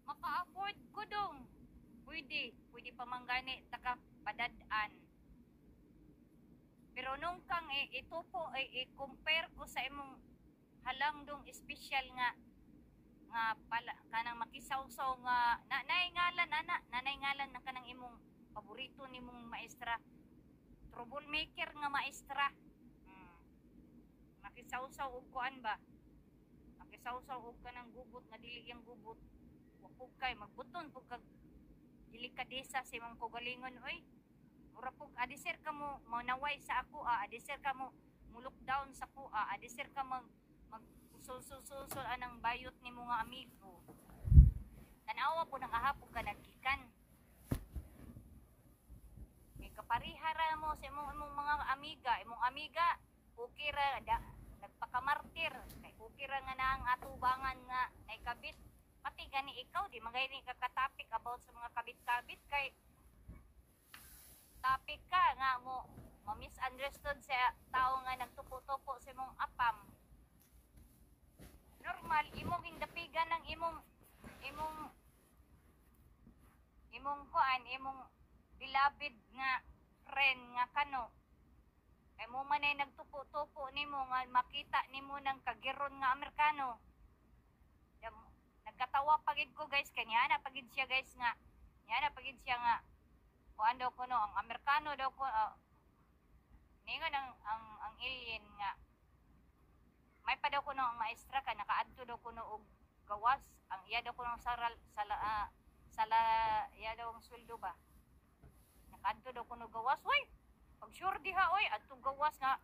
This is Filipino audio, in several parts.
maka-afford ko dong. Pwede pa manggani taka padadaan. Pero nung kang ito po ay i-compare ko sa imong halang dong espesyal nga pala kanang makisawsaw nga nanay ngalan na kanang imong paborito nimong maestra, troublemaker nga maestra. Makisawsaw og kuan ba, makisawsaw og kanang gubot nga dili yang gubot, wapog kay magbuton pug kag delikadesa sa imong kaugalingon. Oy, mura pug adisir ka mo manaway sa ako, adisir ka mo look down sa ko, adisir ka mag sul anang bayot ni mga amigo. Tanawa po nang ahapog ka nagkikan. Kay kaparihara mo sa imong mga imong amiga, okay ra nagpakamartir. Kay okay ra nga na ang atubangan nga nay kabit. Pati gani ikaw di magayni ka topic about sa mga kabit-kabit kay topic ka nga mo ma-misunderstood sa tao nga nagtupo-tupo sa imong apam. Normal imong hindapigan ng imong beloved nga friend nga kano. Kay mo man ay nagtupo-tupo nimo nga makita nimo ng kagiron nga Amerikano. Nagkatawa pagid ko guys kanya na pagid siya guys nga. Nya na pagid siya nga kuan daw kuno ang Amerikano daw ko ningon ang alien nga may pa daw kuno ang maestra ka nakaadto daw kuno og gawas ang iya daw kuno sala iya daw ang sweldo ba nakaadto daw kuno gawas. Oy pag sure diha oy adto gawas nga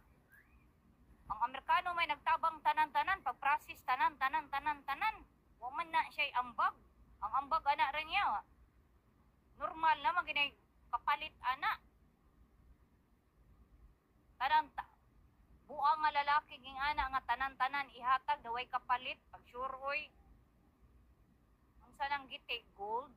ang Amerikano may nagtabang tanan-tanan pag process tanan wa man na siya ambag ang ambag ana ra niya normal na maginay kapalit ana tarang buang nga lalaki ging ana nga tanan-tanan ihatag daway kapalit pag sure oy unsa nang giti gold